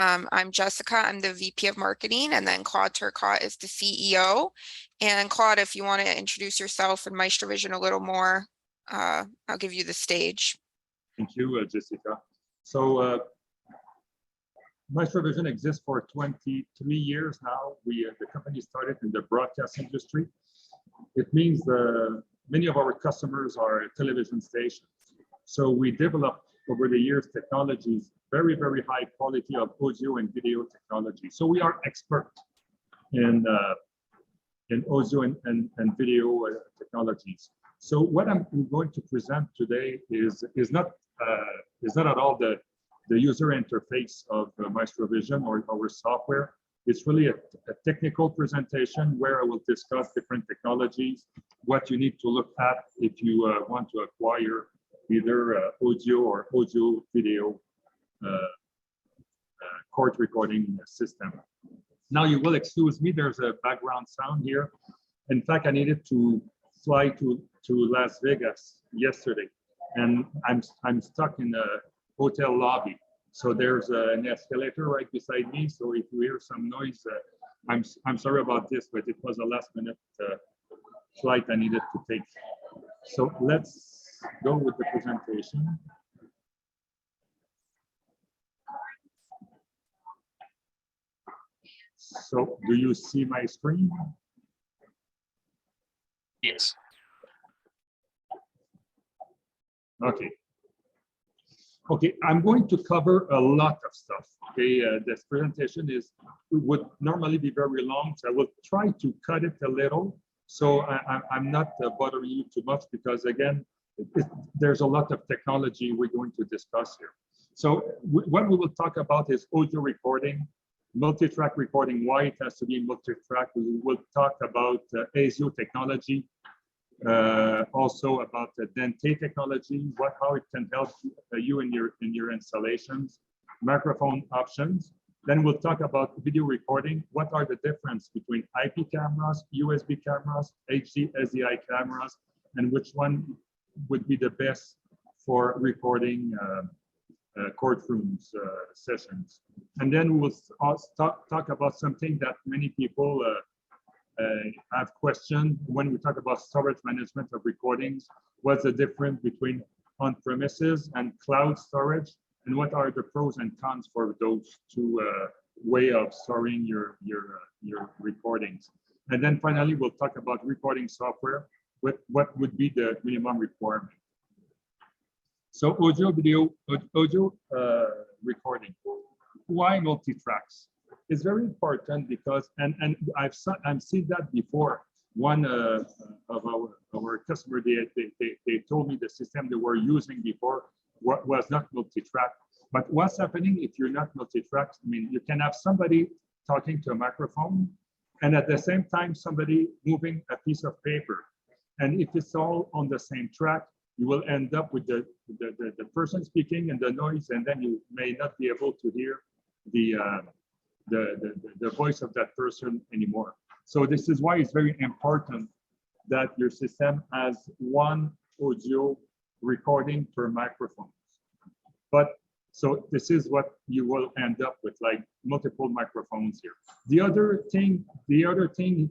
I'm Jessica. I'm the VP of Marketing, and then Claude Turcotte is the CEO. And Claude, if you want to introduce yourself and MaestroVision a little more, I'll give you the stage. Thank you, Jessica. So MaestroVision exists for 23 years now. The company started in the broadcast industry. It means many of our customers are television stations. So we developed over the years technologies, very, very high quality of audio and video technology. So we are expert in audio and video technologies. So what I'm going to present today is not at all the user interface of MaestroVision or our software. It's really a technical presentation where I will discuss different technologies, what you need to look at if you want to acquire either audio or audio video cord recording system. Now you will excuse me, there's a background sound here. In fact, I needed to fly to Las Vegas yesterday, and I'm stuck in a hotel lobby. So there's an escalator right beside me. So if you hear some noise, I'm sorry about this, but it was a last minute flight I needed to take. So let's go with the presentation. So do you see my screen? Yes. Okay. Okay, I'm going to cover a lot of stuff. Okay, this presentation would normally be very long, so I will try to cut it a little. So I'm not bothering you too much because again, there's a lot of technology we're going to discuss here. So what we will talk about is audio recording, multi-track recording, why it has to be multi-track. We will talk about ASIO technology, also about the Dente technology, how it can help you in your installations, microphone options. Then we'll talk about video recording. What are the difference between IP cameras, USB cameras, HD, SDI cameras, and which one would be the best for recording courtrooms sessions. And then we'll talk about something that many people have questioned when we talk about storage management of recordings. What's the difference between on-premises and cloud storage, and what are the pros and cons for those two way of storing your recordings? And then finally, we'll talk about recording software. What would be the minimum requirement? So audio recording. Why multi-tracks? It's very important because, and I've seen that before. One of our customer, they told me the system they were using before was not multi-track. But what's happening if you're not multi-track? I mean, you can have somebody talking to a microphone, and at the same time somebody moving a piece of paper. And if it's all on the same track, you will end up with the person speaking and the noise, and then you may not be able to hear the voice of that person anymore. So this is why it's very important that your system has one audio recording per microphone. But so this is what you will end up with, like multiple microphones here. The other thing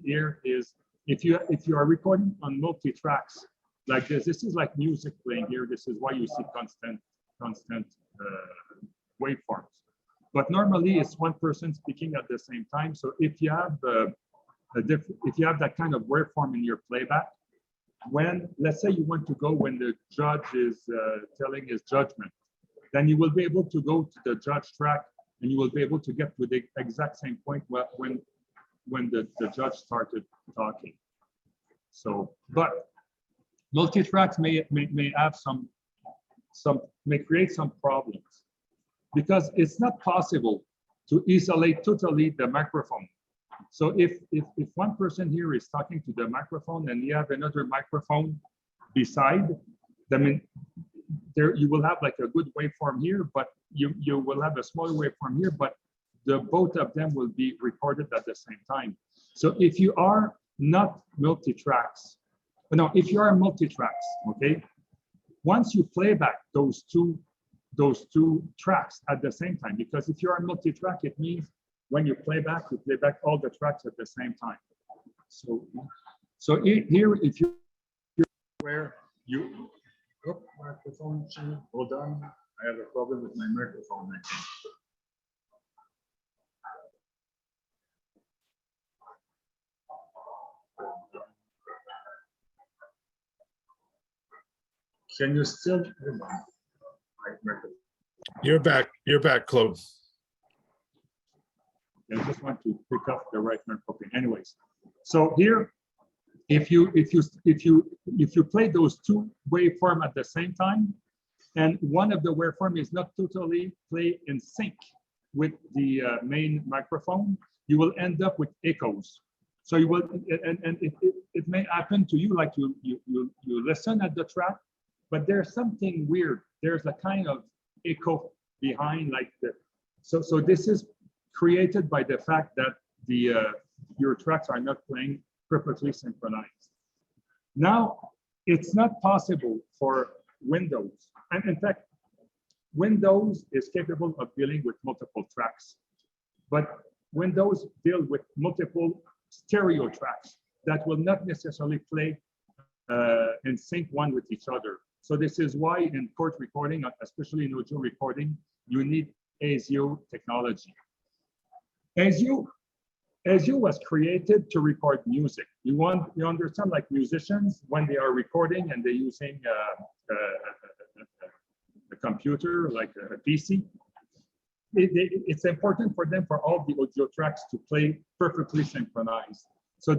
here is if you are recording on multi-tracks like this is like music playing here. This is why you see constant waveforms. But normally it's one person speaking at the same time. So if you have that kind of waveform in your playback, let's say you want to go when the judge is telling his judgment, then you will be able to go to the judge track and you will be able to get to the exact same point when the judge started talking. So, but multi-tracks may have may create some problems because it's not possible to isolate totally the microphone. So if one person here is talking to the microphone and you have another microphone beside, I mean, there you will have like a good waveform here, but you will have a small waveform here, but both of them will be recorded at the same time. So if you are not multi-tracks, no, if you are multi-tracks, okay, once you play back those two those two tracks at the same time. Because if you are multi-track, it means when you play back all the tracks at the same time. So here, if you where you microphone, hold on, I have a problem with my microphone. Can you still? You're back, Claude. I just want to pick up the right microphone. Anyways, so here, if you play those two waveforms at the same time, and one of the waveform is not totally play in sync with the main microphone, you will end up with echoes. So you will, and it may happen to you, like you listen at the track, but there's something weird. There's a kind of echo behind, like the. So this is created by the fact that the your tracks are not playing perfectly synchronized. Now, it's not possible for Windows, and in fact, Windows is capable of dealing with multiple tracks, but Windows deal with multiple stereo tracks that will not necessarily play in sync one with each other. So this is why in court recording, especially in audio recording, you need ASIO technology. ASIO was created to record music. You understand, like musicians, when they are recording and they're using a computer, like a PC, it's important for them for all the audio tracks to play perfectly synchronized. So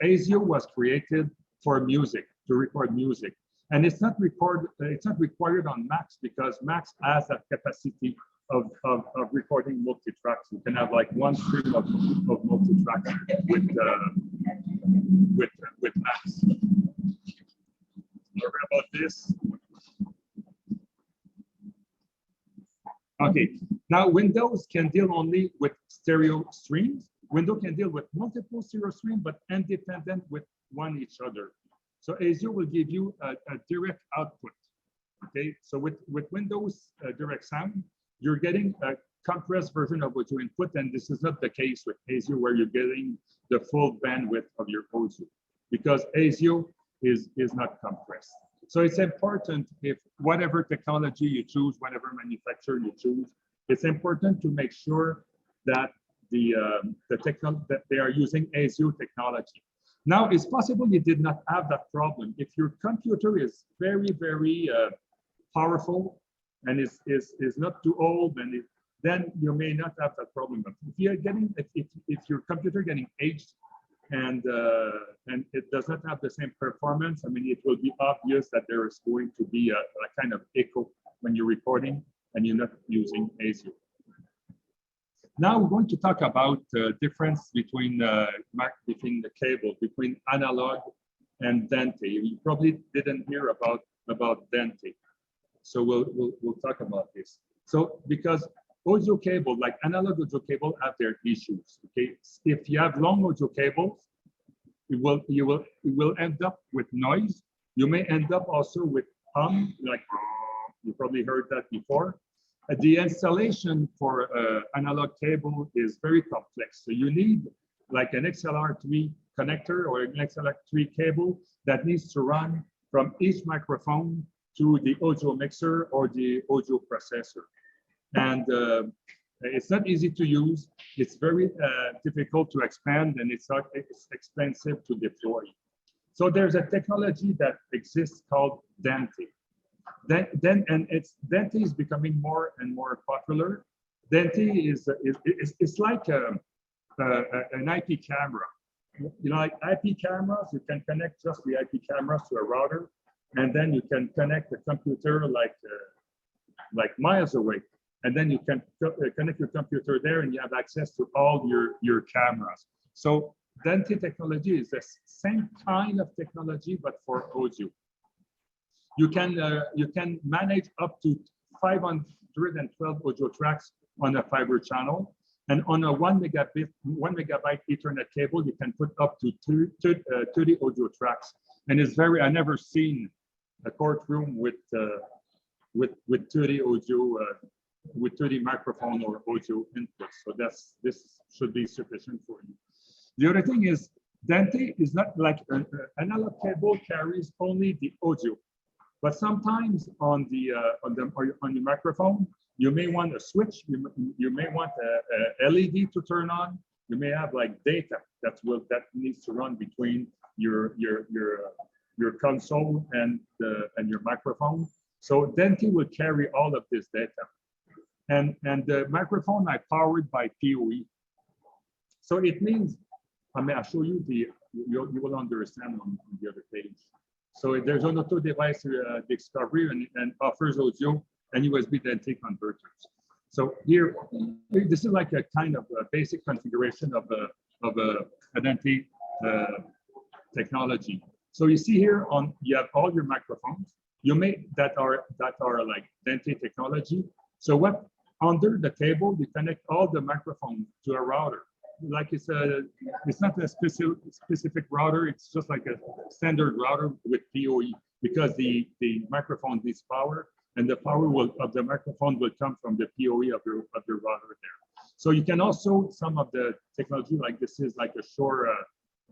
ASIO was created for music, to record music. And it's not required on Macs, because Macs has that capacity of recording multi-tracks. You can have like one stream of multi-tracks with Macs. Sorry about this. Okay, now Windows can deal only with stereo streams. Windows can deal with multiple stereo streams, but independent with one each other. So ASIO will give you a direct output. Okay, so with Windows direct sound, you're getting a compressed version of audio input, and this is not the case with ASIO, where you're getting the full bandwidth of your audio, because ASIO is not compressed. So it's important, if whatever technology you choose, whatever manufacturer you choose, it's important to make sure that that they are using ASIO technology. Now, it's possible you did not have that problem. If your computer is very, very powerful and is not too old, and then you may not have that problem. But if you're getting, if your computer getting aged and it does not have the same performance, I mean, it will be obvious that there is going to be a kind of echo when you're recording and you're not using ASIO. Now we're going to talk about the difference between the cable, between analog and Dante. You probably didn't hear about Dante, so we'll talk about this. So because audio cable, like analog audio cable, have their issues. Okay, if you have long audio cables, you will end up with noise. You may end up also with hum, like you probably heard that before. The installation for analog cable is very complex. So you need like an XLR3 connector or an XLR3 cable that needs to run from each microphone to the audio mixer or the audio processor. And it's not easy to use. It's very difficult to expand, and it's expensive to deploy. So there's a technology that exists called Dante. Dante is becoming more and more popular. Dante is like an IP camera. You know, like IP cameras, you can connect just the IP cameras to a router, and then you can connect the computer like miles away, and then you can connect your computer there, and you have access to all your cameras. So Dante technology is the same kind of technology, but for audio. You can manage up to 512 audio tracks on a fiber channel, and on a 1 megabyte Ethernet cable, you can put up to 30 audio tracks. And it's I never seen a courtroom with with 30 audio, with 30 microphone or audio inputs. So this should be sufficient for you. The other thing is, Dante is not like an analog cable carries only the audio, but sometimes on the microphone, you may want a switch. You may want a LED to turn on. You may have like data that needs to run between your console and your microphone. So Dante will carry all of this data, and the microphone are powered by PoE. So it means, I mean, I'll show you you will understand on the other page. So there's an auto device discovery and offers audio and USB Dante converters. So here, this is like a kind of a basic configuration of a Dante technology. So you see here you have all your microphones. You may that are like Dante technology. So what under the table, you connect all the microphones to a router. Like it's not a specific router. It's just like a standard router with PoE, because the microphone needs power, and the power of the microphone will come from the PoE of your router there. So you can also, some of the technology like this is like a Shure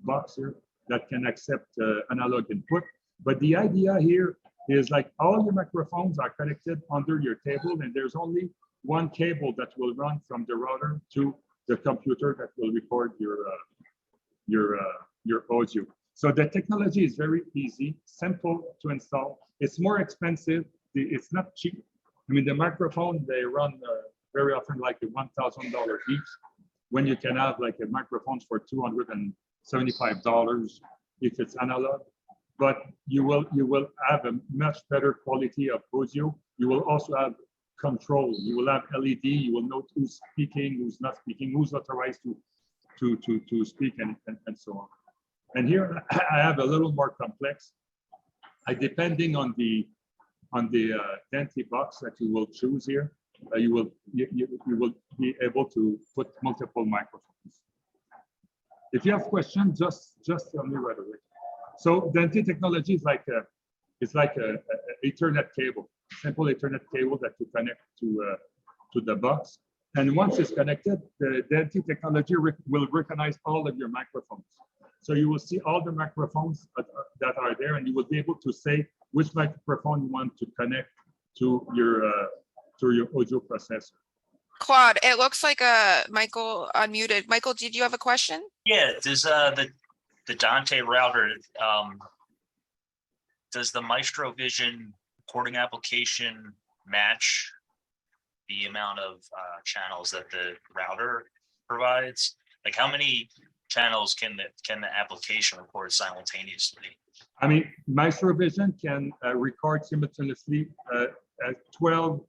box here that can accept analog input. But the idea here is like all your microphones are connected under your table, and there's only one cable that will run from the router to the computer that will record your audio. So the technology is very easy, simple to install. It's more expensive. It's not cheap. I mean, the microphone, they run very often like $1,000 each, when you can have like a microphone for $275 if it's analog. But you will have a much better quality of audio. You will also have control. You will have LED. You will know who's speaking, who's not speaking, who's authorized to speak, and so on. And here I have a little more complex. Depending on the Dante box that you will choose here, you will be able to put multiple microphones. If you have questions, just tell me right away. So Dante technology is like a Ethernet cable, simple Ethernet cable that you connect to the box. And once it's connected, the Dante technology will recognize all of your microphones. So you will see all the microphones that are there, and you will be able to say which microphone you want to connect to your audio processor. Claude, it looks like Michael unmuted. Michael, did you have a question? Yeah, does the Dante router, does the MaestroVision recording application match the amount of channels that the router provides? Like, how many channels can the application record simultaneously? I mean, MaestroVision can record simultaneously 12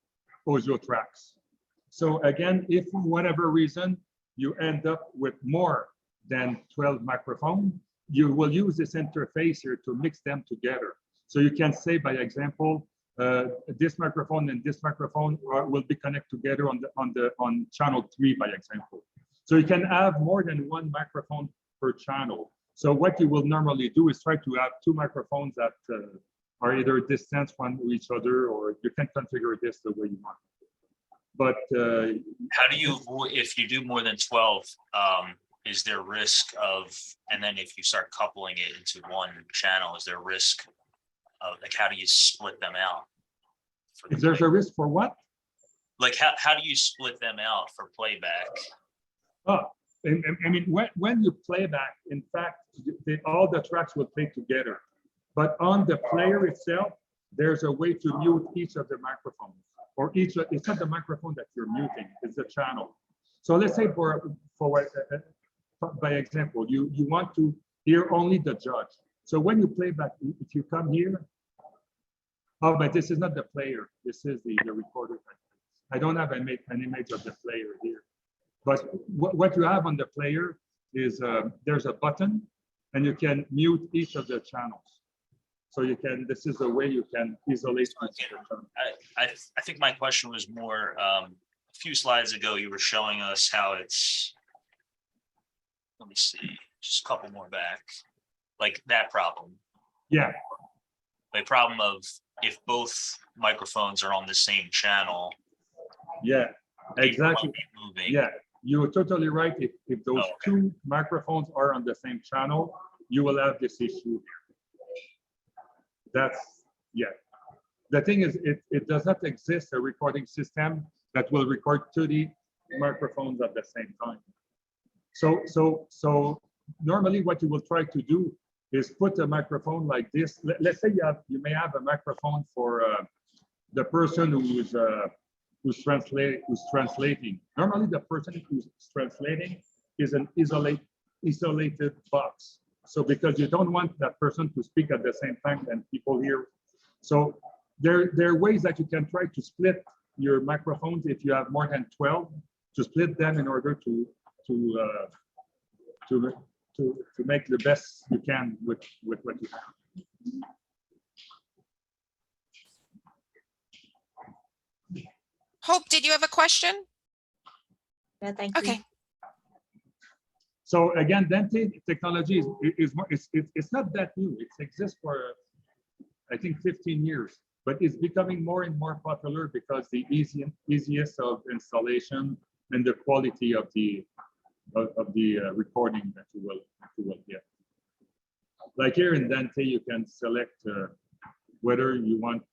audio tracks. So again, if for whatever reason you end up with more than 12 microphones, you will use this interface here to mix them together. So you can say, by example, this microphone and this microphone will be connected together on channel 3, by example. So you can have more than one microphone per channel. So what you will normally do is try to have 2 microphones that are either distant one to each other, or you can configure this the way you want. But how do you, if you do more than 12, is there risk of, and then if you start coupling it into one channel, is there risk of, like, how do you split them out? If there's a risk for what? Like, how do you split them out for playback? Oh, I mean, when you play back, in fact, all the tracks will play together. But on the player itself, there's a way to mute each of the microphones. Or it's not the microphone that you're muting, it's the channel. So let's say by example, you want to hear only the judge. So when you play back, if you come here, oh, but this is not the player, this is the recorder. I don't have an image of the player here. But what you have on the player is there's a button, and you can mute each of the channels. So you can, this is the way you can isolate. I think my question was more, a few slides ago, you were showing us how it's, let me see, just a couple more back, like that problem. Yeah. The problem of if both microphones are on the same channel, Yeah, people exactly. won't be moving. Yeah, you're totally right. If those Oh, okay. two microphones are on the same channel, you will have this issue here. That's, yeah. The thing is, it does not exist a recording system that will record 30 microphones at the same time. So normally what you will try to do is put a microphone like this. Let's say you may have a microphone for the person who's translating. Normally the person who's translating is an isolated box. So because you don't want that person to speak at the same time and people hear. So there are ways that you can try to split your microphones if you have more than 12, to split them in order to make the best you can with what you have. Hope, did you have a question? Yeah, thank you. Okay. So again, Dante technology is more, it's not that new. It exists for, I think, 15 years, but it's becoming more and more popular because the easiest of installation and the quality of the recording that you will get. Like here in Dante, you can select whether you want,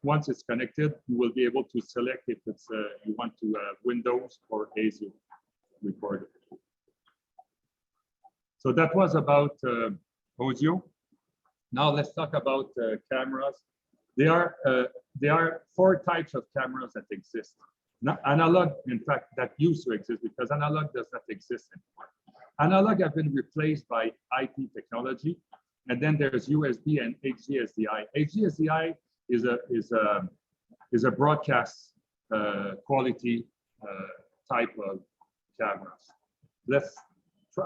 once it's connected, you will be able to select if it's you want to Windows or ASIO recorder. So that was about audio. Now let's talk about cameras. There are 4 types of cameras that exist. Not analog, in fact, that used to exist, because analog does not exist anymore. Analog have been replaced by IP technology, and then there's USB and HDSDI. HDSDI is a broadcast quality type of cameras.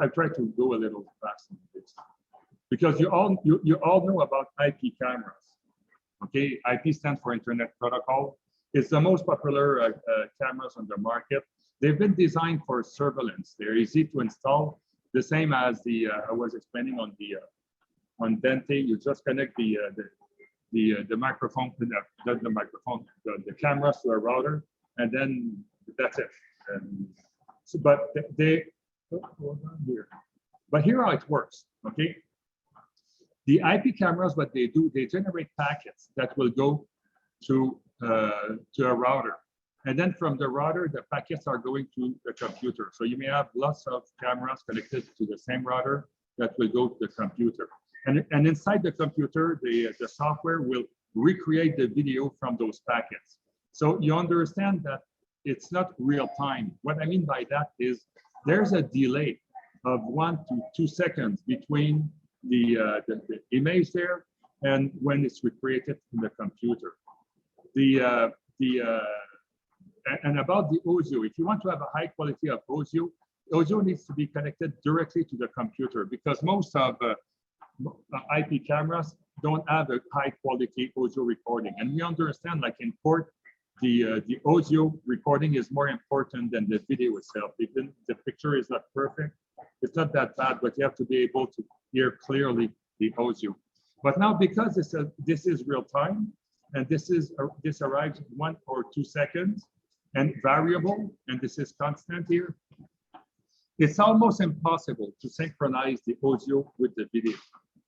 I'll try to go a little fast on this, because you all know about IP cameras. Okay, IP stands for Internet Protocol. It's the most popular cameras on the market. They've been designed for surveillance. They're easy to install. The same as I was explaining on Dante. You just connect the microphone, not the microphone, the cameras to a router, and then that's it. So, but here how it works. Okay, the IP cameras, what they do, they generate packets that will go to a router, and then from the router, the packets are going to the computer. So you may have lots of cameras connected to the same router that will go to the computer, and inside the computer, the software will recreate the video from those packets. So you understand that it's not real time. What I mean by that is there's a delay of 1 to 2 seconds between the image there and when it's recreated in the computer. And about the audio, if you want to have a high quality of audio needs to be connected directly to the computer, because most of IP cameras don't have a high quality audio recording. And we understand, like in court, the audio recording is more important than the video itself. Even the picture is not perfect, it's not that bad, but you have to be able to hear clearly the audio. But now, because this is real time, and this arrives in 1 or 2 seconds, and variable, and this is constant here, it's almost impossible to synchronize the audio with the video.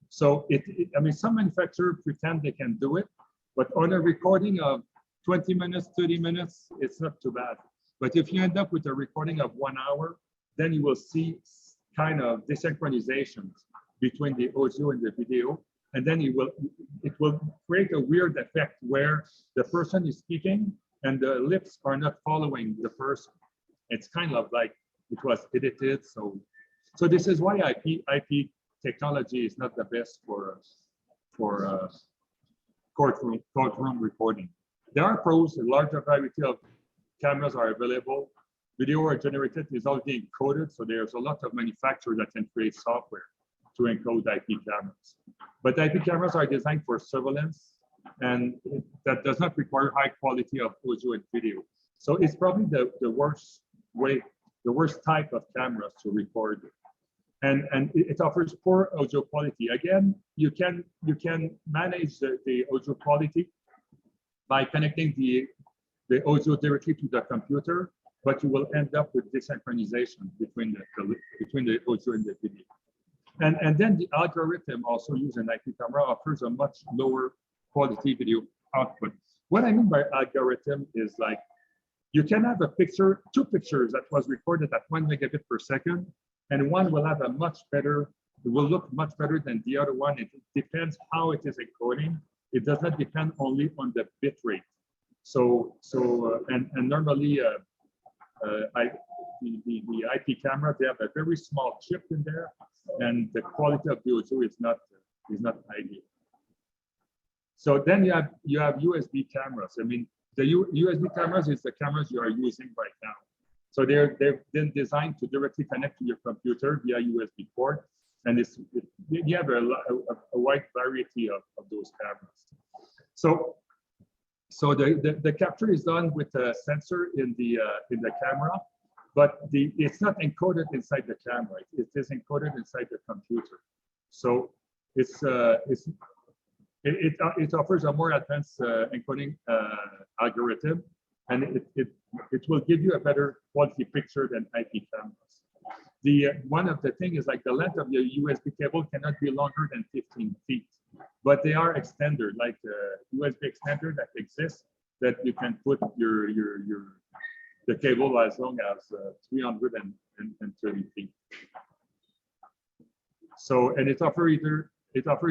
So I mean, some manufacturers pretend they can do it, but on a recording of 20 minutes, 30 minutes, it's not too bad. But if you end up with a recording of 1 hour, then you will see kind of desynchronization between the audio and the video. And then it will create a weird effect where the person is speaking and the lips are not following the person. It's kind of like it was edited. So this is why IP technology is not the best for courtroom recording. There are pros. A larger variety of cameras are available. Video are generated is already encoded, so there's a lot of manufacturers that can create software to encode IP cameras. But IP cameras are designed for surveillance, and that does not require high quality of audio and video. So it's probably the worst type of cameras to record. And it offers poor audio quality. Again, you can manage the audio quality by connecting the audio directly to the computer, but you will end up with desynchronization between the audio and the video. And then the algorithm also used an IP camera offers a much lower quality video output. What I mean by algorithm is like, you can have a picture, two pictures that was recorded at 1 megabit per second, and one will have a much better, it will look much better than the other one. It depends how it is encoding. It does not depend only on the bit rate. And normally, the IP camera, they have a very small chip in there, and the quality of the audio is not ideal. So then you have USB cameras. I mean, the USB cameras is the cameras you are using right now. So they've been designed to directly connect to your computer via USB port, and you have a wide variety of those cameras. So the capture is done with a sensor in the camera, but it's not encoded inside the camera. It is encoded inside the computer. So it offers a more advanced encoding algorithm, and it will give you a better quality picture than IP cameras. One of the things is like the length of your USB cable cannot be longer than 15 feet, but they are extender, like USB extender that exists, that you can put the cable as long as 330 feet. So, and it offers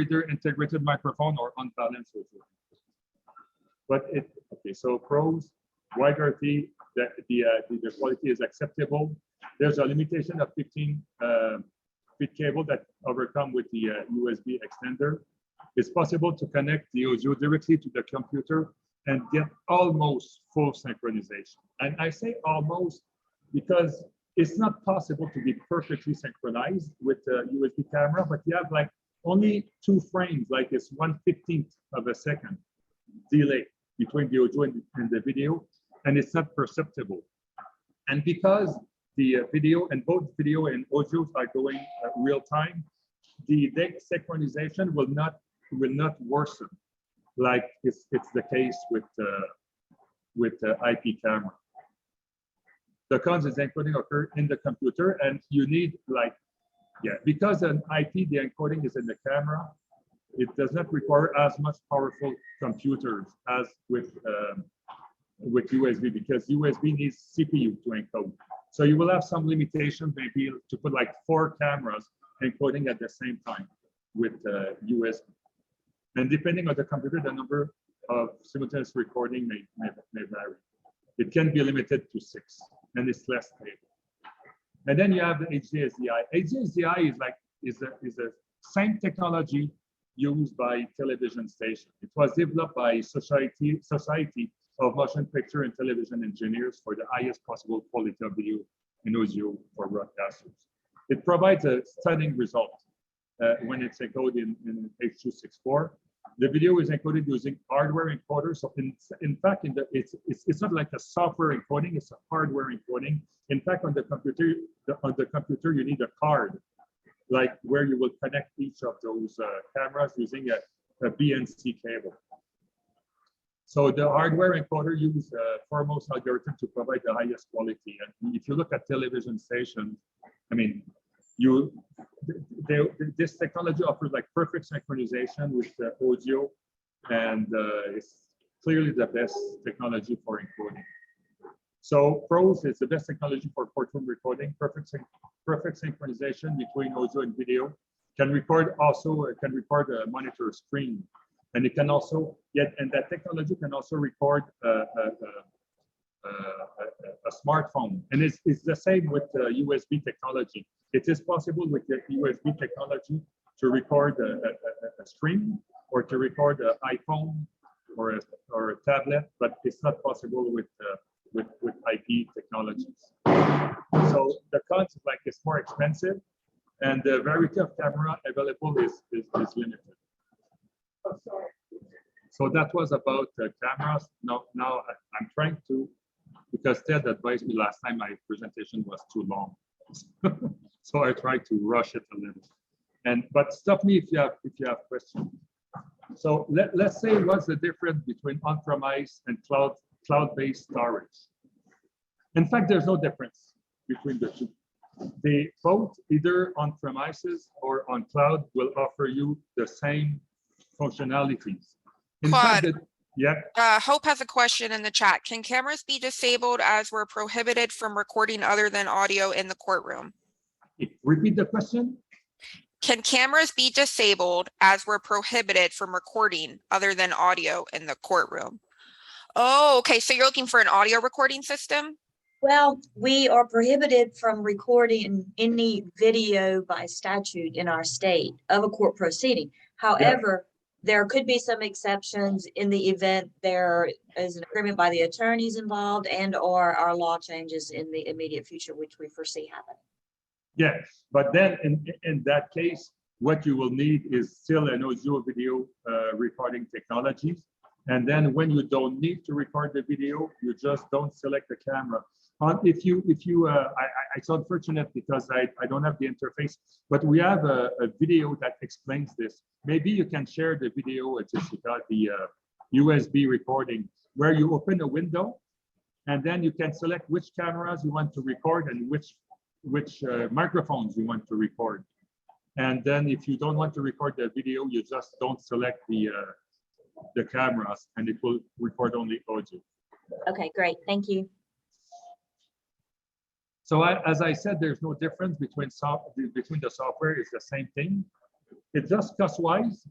either integrated microphone or unbalanced audio. But okay, so pros, wide variety, the quality is acceptable. There's a limitation of 15 feet cable that overcome with the USB extender. It's possible to connect the audio directly to the computer and get almost full synchronization. And I say almost because it's not possible to be perfectly synchronized with the USB camera, but you have like only 2 frames, like it's 1/15 of a second delay between the audio and the video, and it's not perceptible. And because the video and both video and audio are going real time, the synchronization will not worsen like it's the case with the IP camera. The cons is encoding occur in the computer, and you need because an IP, the encoding is in the camera, it does not require as much powerful computers as with USB, because USB needs CPU to encode. So you will have some limitations, maybe to put like 4 cameras encoding at the same time with USB. And depending on the computer, the number of simultaneous recording may vary. It can be limited to 6, and it's less stable. And then you have the HDSDI. HDSDI is the same technology used by television stations. It was developed by Society of Motion Picture and Television Engineers for the highest possible quality of video and audio for broadcasters. It provides a stunning result when it's encoded in H.264. The video is encoded using hardware encoder. So in fact, it's not like a software encoding; it's a hardware encoding. In fact, on the computer, you need a card, like where you will connect each of those cameras using a BNC cable. So the hardware encoder uses a foremost algorithm to provide the highest quality. And if you look at television stations, I mean, this technology offers like perfect synchronization with the audio, and it's clearly the best technology for encoding. So pros is the best technology for courtroom recording, perfect synchronization between audio and video. Can record a monitor screen, and it can also and that technology can also record a smartphone. And it's the same with USB technology. It is possible with the USB technology to record a screen or to record an iPhone or a tablet, but it's not possible with IP technologies. So the cons is like it's more expensive, and the variety of camera available is limited. So that was about cameras. Now I'm trying to, because Ted advised me last time my presentation was too long. So I tried to rush it a little. But stop me if you have questions. So let's say what's the difference between on-premise and cloud-based storage. In fact, there's no difference between the two. They both, either on premises or on cloud, will offer you the same functionalities. In fact, Claude. yeah, Hope has a question in the chat. Can cameras be disabled as we're prohibited from recording other than audio in the courtroom? repeat the question. Can cameras be disabled as we're prohibited from recording other than audio in the courtroom? Oh, okay. So you're looking for an audio recording system? Well, we are prohibited from recording any video by statute in our state of a court proceeding. However, there could be some exceptions in the event there is an agreement by the attorneys involved and or our law changes in the immediate future, which we foresee happening. Yes, but then in that case, what you will need is still an audio video recording technologies. And then when you don't need to record the video, you just don't select the camera. It's unfortunate because I don't have the interface, but we have a video that explains this. Maybe you can share the video, Jessica, the USB recording, where you open a window and then you can select which cameras you want to record and which microphones you want to record. And then if you don't want to record the video, you just don't select the cameras and it will record only audio. Okay, great. Thank you. So as I said, there's no difference between the software. It's the same thing. It's just cost-wise.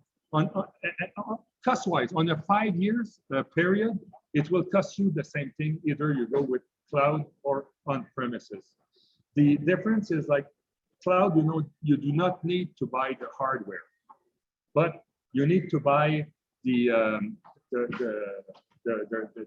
Cost-wise, on a 5 years period, it will cost you the same thing. Either you go with cloud or on premises. The difference is like cloud, you do not need to buy the hardware, but you need to buy the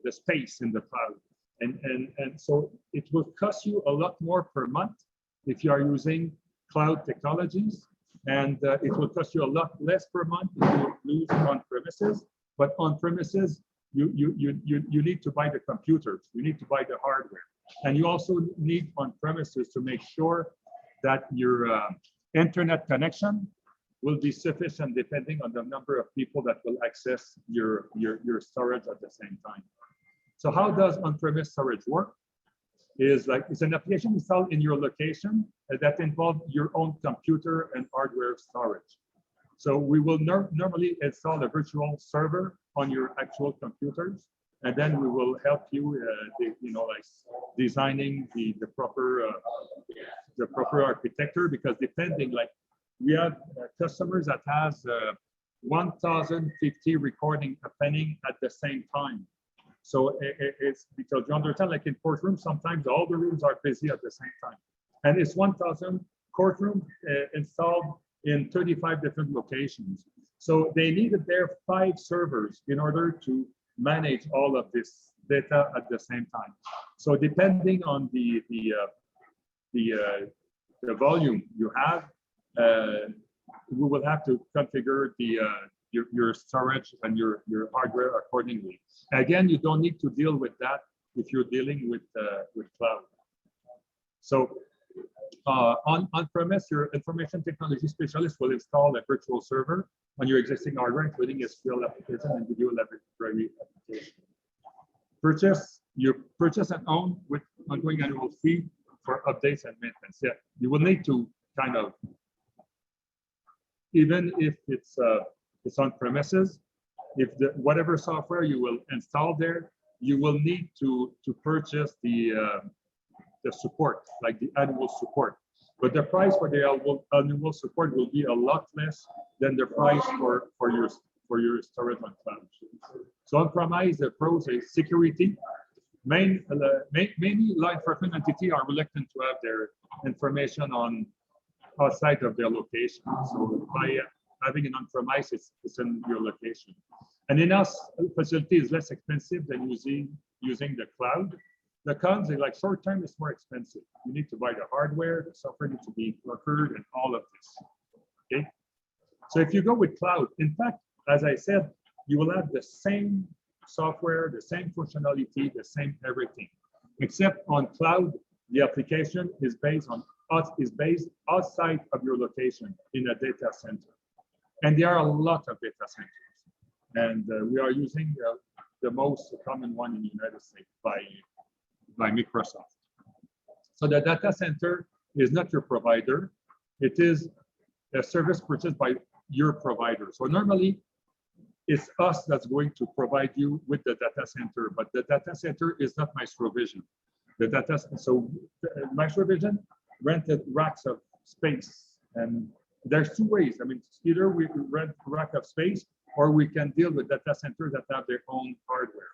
space in the cloud. And so it will cost you a lot more per month if you are using cloud technologies, and it will cost you a lot less per month if you use on premises. But on premises, you need to buy the computers, you need to buy the hardware, and you also need on premises to make sure that your internet connection will be sufficient depending on the number of people that will access your storage at the same time. So how does on-premise storage work? It's an application installed in your location that involves your own computer and hardware storage. So we will normally install a virtual server on your actual computers, and then we will help you, like designing the proper architecture, because depending, like we have customers that has 1,050 recording happening at the same time. So it's because you understand, like in courtroom, sometimes all the rooms are busy at the same time. And it's 1,000 courtroom installed in 35 different locations. So they needed their 5 servers in order to manage all of this data at the same time. So depending on the volume you have, we will have to configure your storage and your hardware accordingly. Again, you don't need to deal with that if you're dealing with cloud. So on-premise, your information technology specialist will install a virtual server on your existing hardware, including SQL application and video library application. You purchase and own with ongoing annual fee for updates and maintenance. Yeah, you will need to kind of, even if it's on premises, if whatever software you will install there, you will need to purchase the support, like the annual support. But the price for the annual support will be a lot less than the price for your storage on cloud. So on-premise, the pros is security. Many law enforcement entities are reluctant to have their information outside of their location. So by having an on-premise, it's in your location. And in-house facility is less expensive than using the cloud. The cons is like short-term is more expensive. You need to buy the hardware, the software needs to be procured, and all of this. Okay. So if you go with cloud, in fact, as I said, you will have the same software, the same functionality, the same everything, except on cloud, the application is based outside of your location in a data center. And there are a lot of data centers. And we are using the most common one in the United States by Microsoft. So the data center is not your provider. It is a service purchased by your provider. So normally it's us that's going to provide you with the data center, but the data center is not MaestroVision. So MaestroVision rented racks of space, and there's two ways. I mean, either we rent a rack of space, or we can deal with data centers that have their own hardware.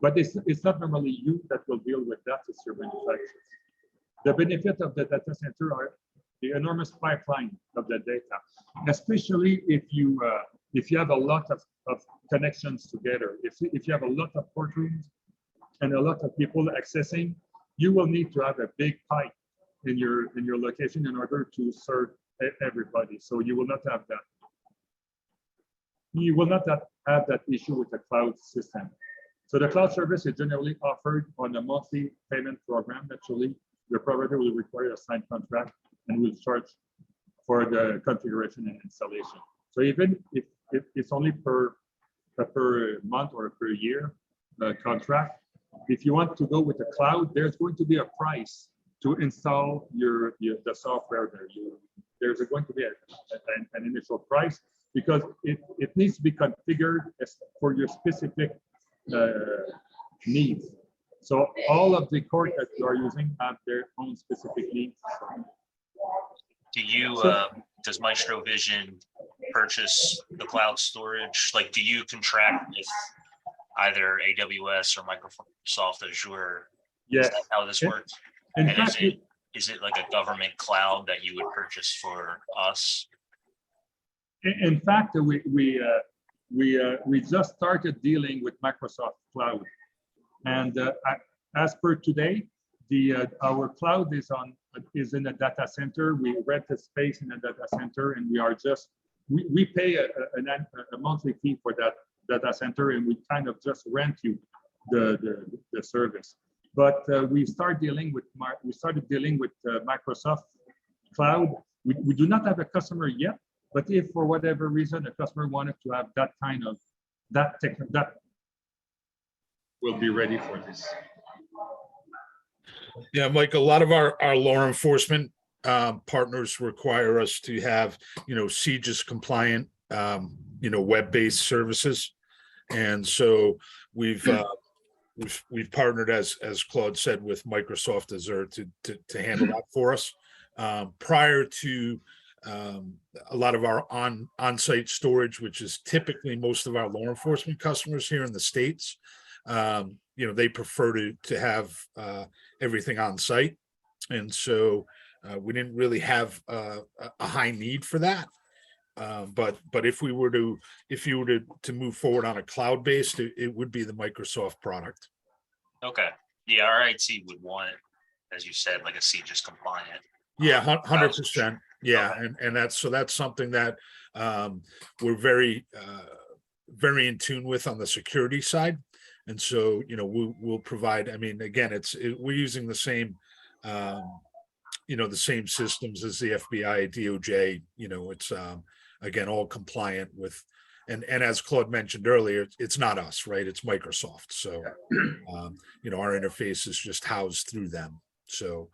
But it's not normally you that will deal with that, it's your manufacturers. The benefit of the data center are the enormous pipeline of the data, especially if you have a lot of connections together. If you have a lot of courtrooms and a lot of people accessing, you will need to have a big pipe in your location in order to serve everybody. So you will not have that. You will not have that issue with the cloud system. So the cloud service is generally offered on a monthly payment program. Actually, your provider will require a signed contract and will charge for the configuration and installation. So even if it's only per month or per year contract, if you want to go with the cloud, there's going to be a price to install the software there. There's going to be an initial price because it needs to be configured for your specific needs. So all of the core that you are using have their own specific needs. Do you, does MaestroVision purchase the cloud storage? Like, do you contract with either AWS or Microsoft Azure? Yes. Is that how this works? In And fact, is it like a government cloud that you would purchase for us? in fact, we just started dealing with Microsoft Cloud, and as per today, our cloud is in a data center. We rent a space in a data center, and we pay a monthly fee for that data center, and we kind of just rent you the service. But we started dealing with Microsoft Cloud. We do not have a customer yet, but if for whatever reason a customer wanted to have that kind of that will be ready for this. Yeah, Mike, a lot of our law enforcement partners require us to have, CJIS compliant, web-based services. And so we've partnered, as Claude said, with Microsoft Azure to handle that for us. Prior to a lot of our on-site storage, which is typically most of our law enforcement customers here in the States, they prefer to have everything on site. And so we didn't really have a high need for that. But if you were to move forward on a cloud-based, it would be the Microsoft product. Okay. Yeah, our IT would want, as you said, like a CJIS compliant. Yeah, 100%. Yeah, Okay. and that's something that we're very in tune with on the security side. And so, we'll provide, I mean, again, we're using the same, the same systems as the FBI, DOJ, it's, again, all compliant with, and as Claude mentioned earlier, it's not us, right? It's Microsoft. So, our interface is just housed through them. So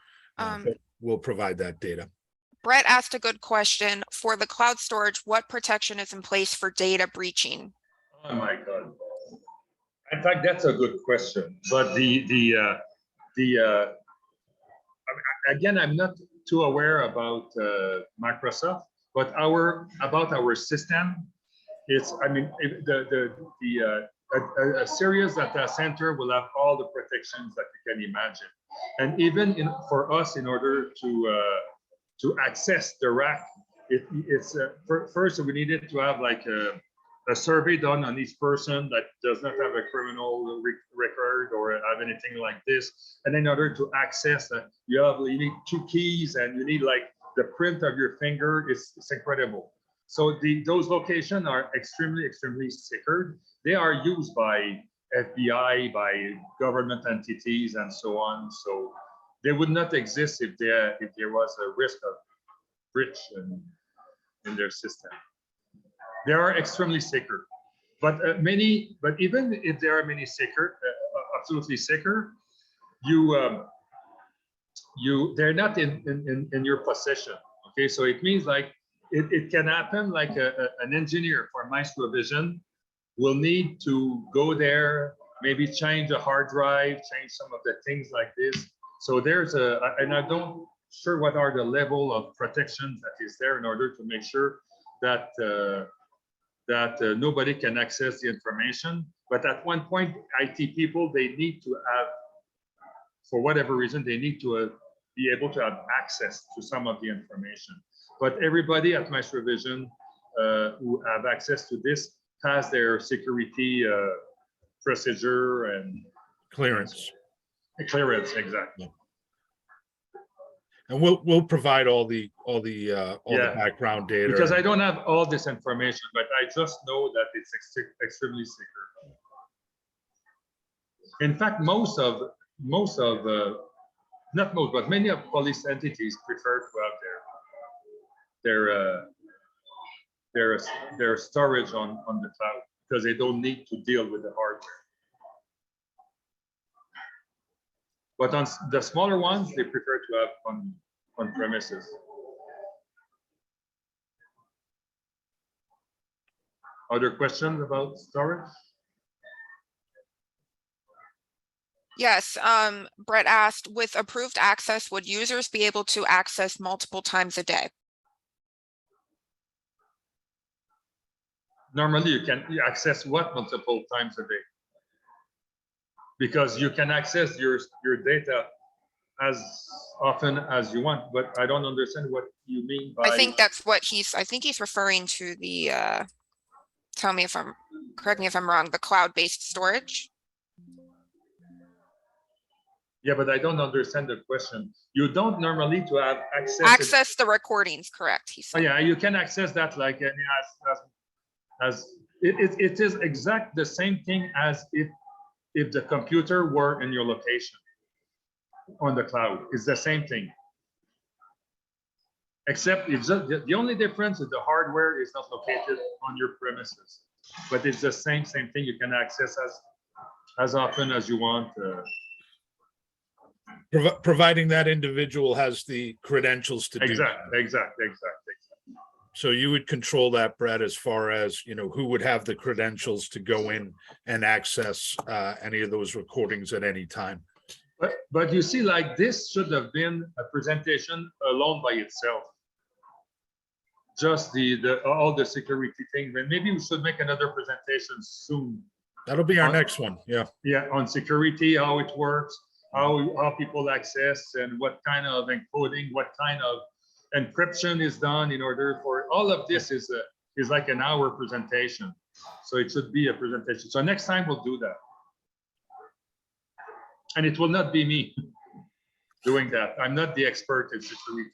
we'll provide that data. Brett asked a good question. For the cloud storage, what protection is in place for data breaching? Oh my God. In fact, that's a good question. But again, I'm not too aware about Microsoft, but about our system, a serious data center will have all the protections that you can imagine, and even for us, in order to access the rack, first we needed to have like a survey done on each person that does not have a criminal record or have anything like this. And in order to access that, you need 2 keys, and you need like the print of your finger. It's incredible. So those locations are extremely secured. They are used by FBI, by government entities, and so on. So they would not exist if there was a risk of breach in their system. They are extremely secure. but even if there are many secure, absolutely secure, they're not in your possession. Okay, so it means like it can happen like an engineer for MaestroVision will need to go there, maybe change a hard drive, change some of the things like this. So there's and I don't sure what are the level of protections that is there in order to make sure that nobody can access the information. But at one point, IT people, they need to have, for whatever reason, they need to be able to have access to some of the information. But everybody at MaestroVision who have access to this has their security procedure and Clearance. clearance, exactly. And we'll provide all the Yeah. background data. Because I don't have all this information, but I just know that it's extremely secure. In fact, not most, but many of police entities prefer to have their storage on the cloud because they don't need to deal with the hardware. But on the smaller ones, they prefer to have on premises. Other questions about storage? Yes, Brett asked, with approved access, would users be able to access multiple times a day? Normally, you can access what multiple times a day? Because you can access your data as often as you want, but I don't understand what you mean by. I think that's what I think he's referring to the, correct me if I'm wrong, the cloud-based storage. Yeah, but I don't understand the question. You don't normally to have access. Access the recordings, correct, he Oh, said. yeah, you can access that like as it is exact the same thing as if the computer were in your location on the cloud. It's the same thing. Except it's just, the only difference is the hardware is not located on your premises. But it's the same thing. You can access as often as you want. Providing that individual has the credentials to do that. Exactly. So you would control that, Brett, as far as, who would have the credentials to go in and access any of those recordings at any time. But you see, like this should have been a presentation alone by itself. Just all the security things, and maybe we should make another presentation soon. That'll be our next one. Yeah. Yeah, on security, how it works, how people access, and what kind of encoding, what kind of encryption is done in order for all of this is like an hour presentation. So it should be a presentation. So next time we'll do that. And it will not be me doing that. I'm not the expert in security.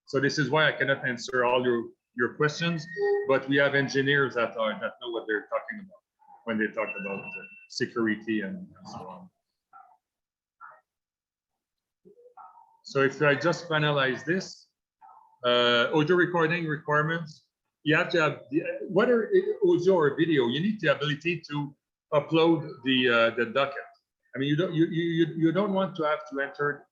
So this is why I cannot answer all your questions, but we have engineers that know what they're talking about when they talk about security and so on. So if I just finalize this, audio recording requirements, you have to have whether audio or video, you need the ability to upload the docket. I mean, you don't want to have to enter.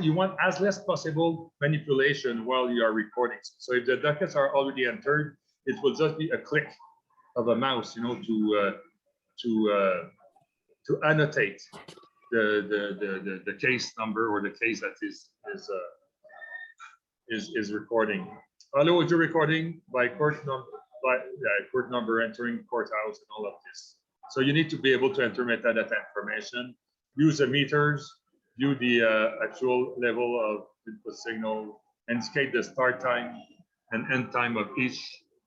You want as less possible manipulation while you are recording. So if the dockets are already entered, it will just be a click of a mouse, to annotate the case number or the case that is recording. Audio recording by court number entering courthouse and all of this. So you need to be able to enter metadata information, use the meters, view the actual level of input signal, indicate the start time and end time of each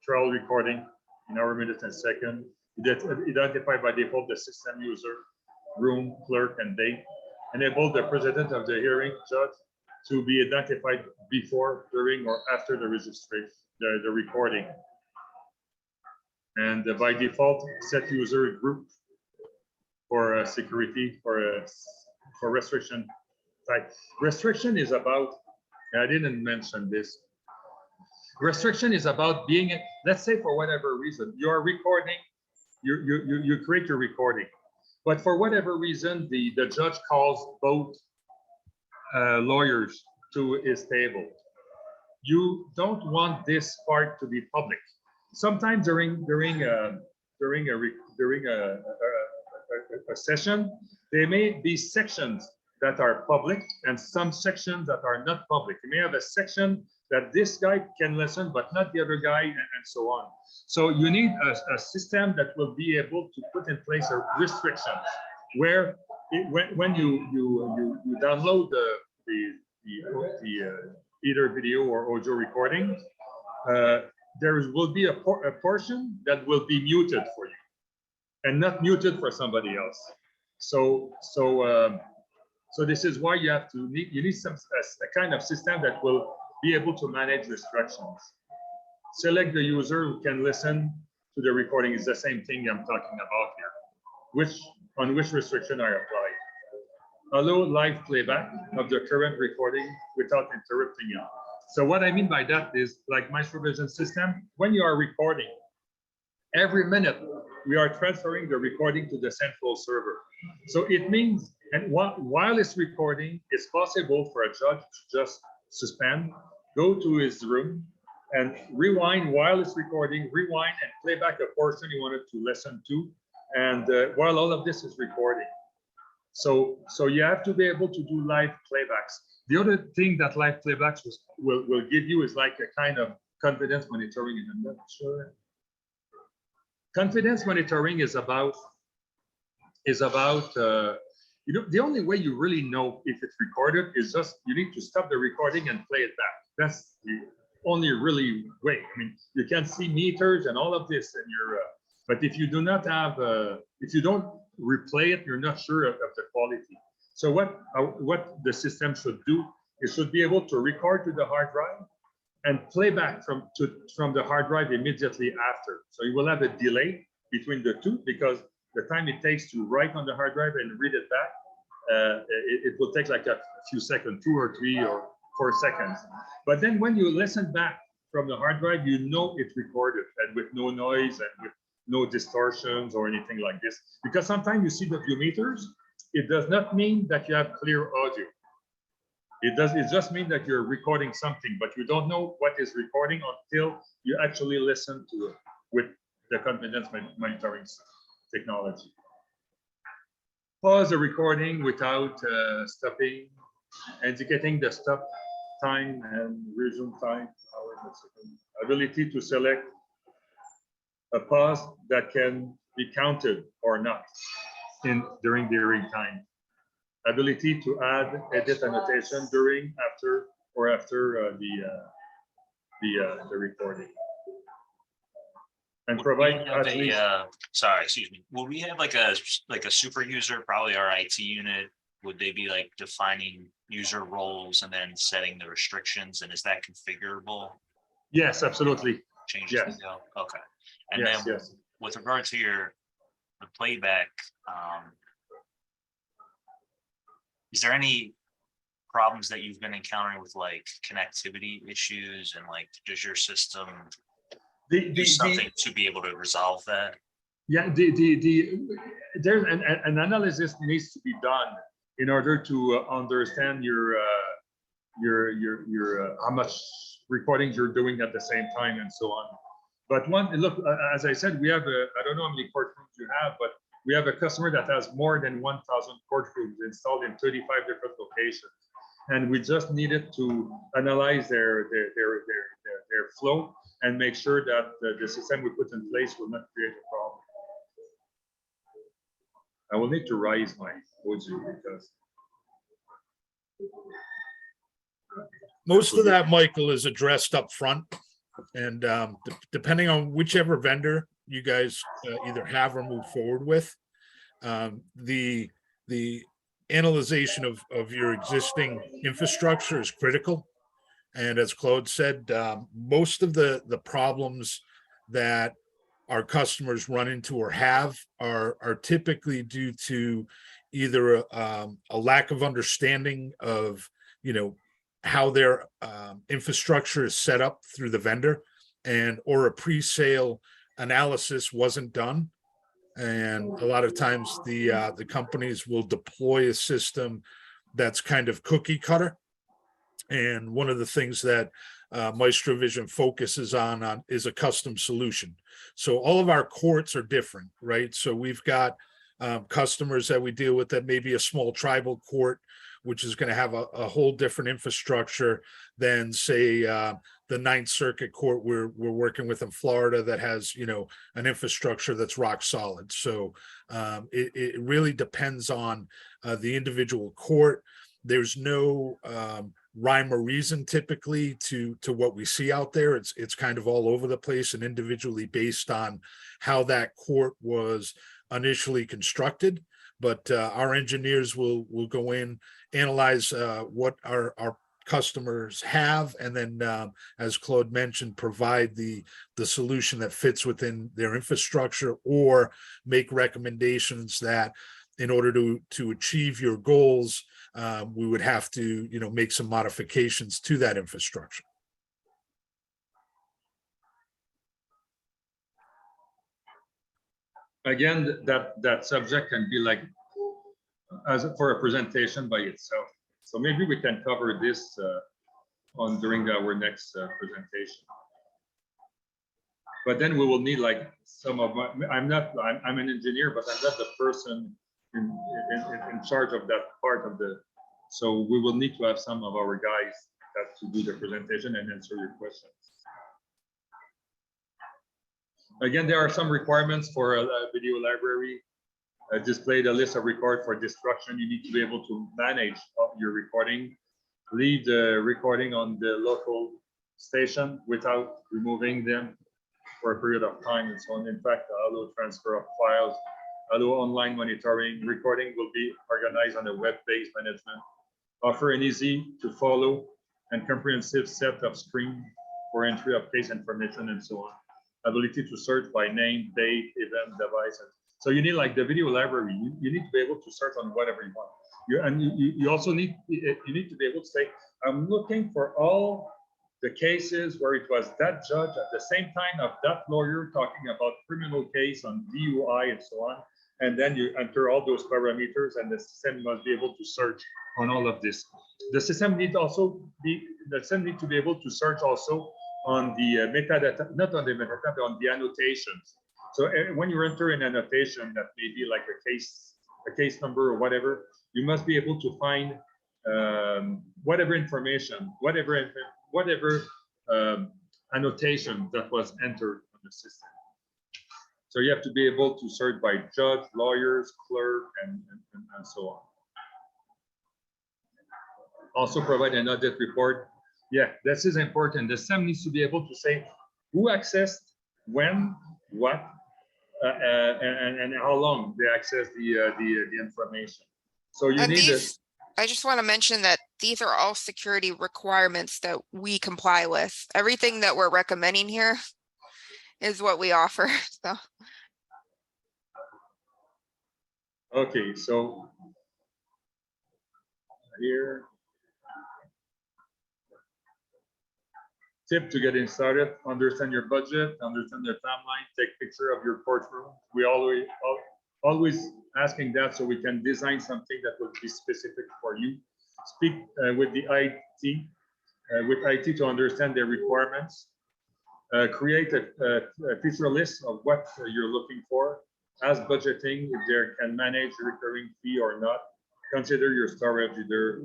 trial recording in hour, minute, and second. Identify by default the system user, room, clerk, and date. Enable the president of the hearing judge to be identified before, during, or after the registration, the recording. And by default, set user group for security, for restriction type. Restriction is about, I didn't mention this. Restriction is about being, let's say for whatever reason, you're recording you create your recording. But for whatever reason, the judge calls both lawyers to his table. You don't want this part to be public. Sometimes during a session, there may be sections that are public and some sections that are not public. You may have a section that this guy can listen, but not the other guy, and so on. So you need a system that will be able to put in place a restrictions where when you download the either video or audio recording, there will be a portion that will be muted for you and not muted for somebody else. So this is why you need a kind of system that will be able to manage restrictions. Select the user who can listen to the recording is the same thing I'm talking about here. On which restriction are applied. Allow live playback of the current recording without interrupting it. So what I mean by that is, like MaestroVision system, when you are recording, every minute we are transferring the recording to the central server. So it means, and while it's recording, it's possible for a judge to just suspend, go to his room, and rewind while it's recording, rewind and play back a portion he wanted to listen to, and while all of this is recording. So you have to be able to do live playbacks. The other thing that live playbacks will give you is like a kind of confidence monitoring. And I'm not sure. Confidence monitoring is about you know, the only way you really know if it's recorded is just you need to stop the recording and play it back. That's the only really way. I mean, you can see meters and all of this in your, but if you do not have, if you don't replay it, you're not sure of the quality. So what the system should do, it should be able to record to the hard drive and play back from the hard drive immediately after. So you will have a delay between the two, because the time it takes to write on the hard drive and read it back, it will take like a few seconds, 2 or 3 or 4 seconds. But then when you listen back from the hard drive, you know it's recorded and with no noise and with no distortions or anything like this. Because sometimes you see the few meters, it does not mean that you have clear audio. It just means that you're recording something, but you don't know what is recording until you actually listen to it with the confidence monitoring technology. Pause the recording without stopping, indicating the stop time and resume time. Ability to select a pause that can be counted or not during time. Ability to add, edit annotation during, after the recording. And provide at least, sorry, excuse me. Will we have like a super user, probably our IT unit? Would they be like defining user roles and then setting the restrictions? And is that configurable? yes, absolutely. Changes Yes. okay. And Yes, then yes. with regard to the playback, is there any problems that you've been encountering with like connectivity issues, and like does your system do something to be able to resolve that? Yeah, there's an analysis needs to be done in order to understand your how much recordings you're doing at the same time and so on. But look, as I said, we have I don't know how many courtrooms you have, but we have a customer that has more than 1,000 courtrooms installed in 35 different locations, and we just needed to analyze their flow and make sure that the system we put in place will not create a problem. I will need to raise my audio because Most of that, Michael, is addressed up front. And depending on whichever vendor you guys either have or move forward with, the analyzation of your existing infrastructure is critical. And as Claude said, most of the problems that our customers run into or have are typically due to either a lack of understanding of, you know, how their infrastructure is set up through the vendor, or a pre-sale analysis wasn't done. And a lot of times the companies will deploy a system that's kind of cookie cutter. And one of the things that MaestroVision focuses on is a custom solution. So all of our courts are different, right? So we've got customers that we deal with that may be a small tribal court, which is going to have a whole different infrastructure than, say, the Ninth Circuit Court we're working with in Florida that has, an infrastructure that's rock solid. So it really depends on the individual court. There's no rhyme or reason typically to what we see out there. It's kind of all over the place and individually based on how that court was initially constructed. But our engineers will go in, analyze what our customers have, and then, as Claude mentioned, provide the solution that fits within their infrastructure, or make recommendations that in order to achieve your goals, we would have to, make some modifications to that infrastructure. Again, that subject can be like for a presentation by itself. So maybe we can cover this during our next presentation. But then we will need like some of my, I'm an engineer, but I'm not the person in charge of that part of the, so we will need to have some of our guys to do the presentation and answer your questions. Again, there are some requirements for a video library. Display the list of record for destruction. You need to be able to manage your recording. Leave the recording on the local station without removing them for a period of time and so on. In fact, allow transfer of files, allow online monitoring. Recording will be organized on a web-based management. Offer an easy to follow and comprehensive set of screen for entry of case information and so on. Ability to search by name, date, event, device. So you need like the video library. You need to be able to search on whatever you want. You also need to be able to say, I'm looking for all the cases where it was that judge at the same time of that lawyer talking about criminal case on DUI and so on. And then you enter all those parameters, and the system must be able to search on all of this. The system need to be able to search also on the metadata, not on the metadata, on the annotations. So when you enter an annotation that may be like a case number or whatever, you must be able to find whatever information, whatever annotation that was entered on the system. So you have to be able to search by judge, lawyers, clerk, and so on. Also provide an audit report. Yeah, this is important. The SEM needs to be able to say who accessed, when, what, and how long they access the information. So you need this. I just want to mention that these are all security requirements that we comply with. Everything that we're recommending here is what we offer. So. Okay, so here. Tip to getting started: understand your budget, understand the timeline, take picture of your courtroom. We always asking that so we can design something that will be specific for you. Speak with the IT to understand their requirements. Create a feature list of what you're looking for. Ask budgeting if they can manage recurring fee or not. Consider your storage, either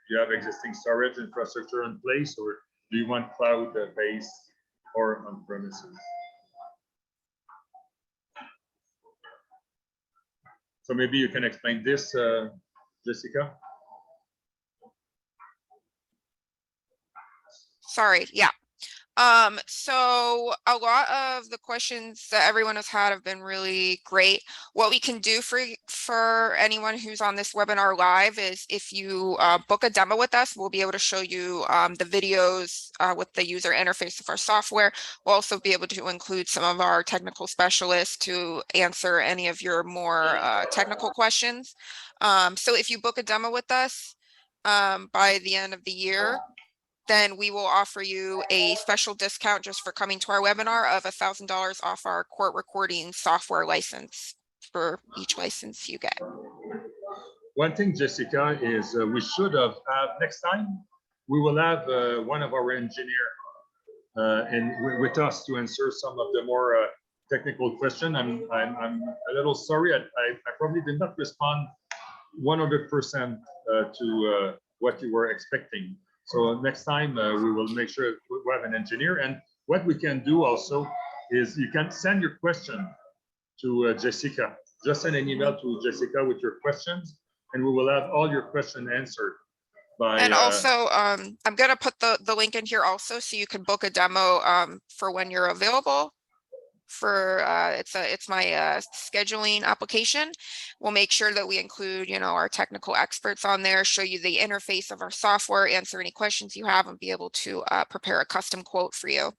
you have existing storage infrastructure in place, or do you want cloud-based or on premises? So maybe you can explain this, Jessica. Sorry, yeah. So a lot of the questions that everyone has had have been really great. What we can do for anyone who's on this webinar live is if you book a demo with us, we'll be able to show you the videos with the user interface of our software. We'll also be able to include some of our technical specialists to answer any of your more technical questions. So if you book a demo with us by the end of the year, then we will offer you a special discount just for coming to our webinar of $1,000 off our court recording software license for each license you get. One thing, Jessica, is we should have next time we will have one of our engineer with us to answer some of the more technical question. I'm a little sorry. I probably did not respond 100% to what you were expecting. So next time we will make sure we have an engineer. And what we can do also is you can send your question to Jessica. Just send an email to Jessica with your questions, and we will have all your questions answered. And also, I'm gonna put the link in here also, so you can book a demo for when you're available. For it's my scheduling application. We'll make sure that we include, you know, our technical experts on there, show you the interface of our software, answer any questions you have, and be able to prepare a custom quote for you.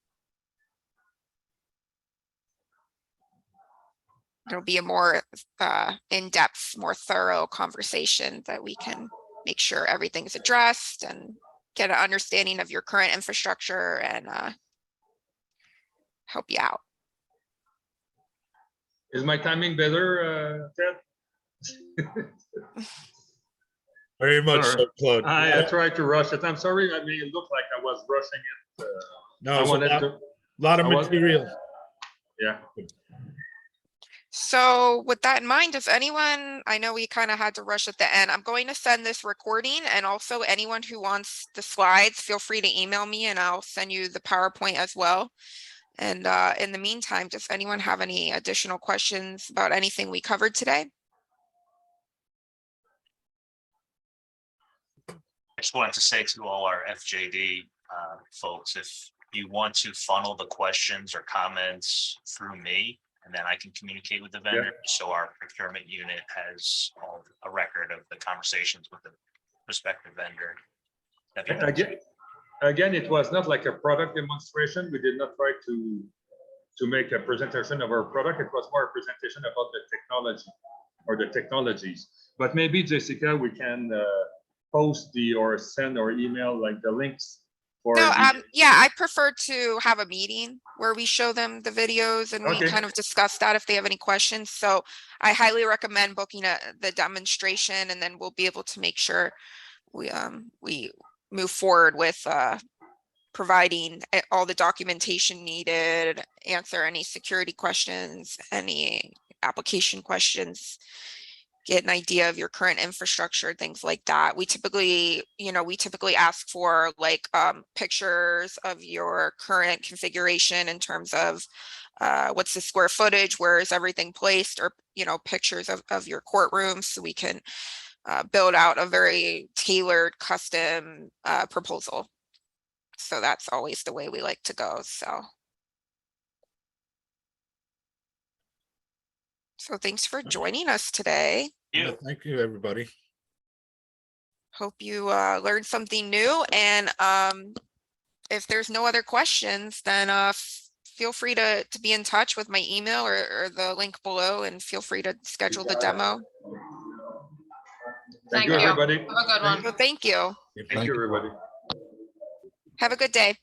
It'll be a more in-depth, more thorough conversation that we can make sure everything's addressed and get an understanding of your current infrastructure and help you out. Is my timing better, Ted? Very much so, Claude. I tried to rush it. I'm sorry. I mean, it looked like I was rushing it. No, I it's wanted a to. lot of I was- material. Yeah. So with that in mind, does anyone, I know we kind of had to rush at the end. I'm going to send this recording, and also anyone who wants the slides, feel free to email me and I'll send you the PowerPoint as well. And in the meantime, does anyone have any additional questions about anything we covered today? I just wanted to say to all our FJD folks, if you want to funnel the questions or comments through me, and then I can communicate with the vendor, so our procurement unit has a record of the conversations with the prospective vendor. Again, it was not like a product demonstration. We did not try to make a presentation of our product. It was more a presentation about the technology or the technologies. But maybe, Jessica, we can post or send or email like the links. No, yeah, I prefer to have a meeting where we show them the videos and we kind of discuss that if they have any questions. So I highly recommend booking the demonstration, and then we'll be able to make sure we move forward with providing all the documentation needed, answer any security questions, any application questions, get an idea of your current infrastructure, things like that. We typically ask for like pictures of your current configuration in terms of what's the square footage, where is everything placed, or, you know, pictures of your courtroom, so we can build out a very tailored custom proposal. So that's always the way we like to go. So thanks for joining us today. Yeah, thank you, everybody. Hope you learned something new. And if there's no other questions, then feel free to be in touch with my email or the link below, and feel free to schedule the demo. Thank you, everybody. Have a good one. So thank you. Thank you, everybody. Have a good day.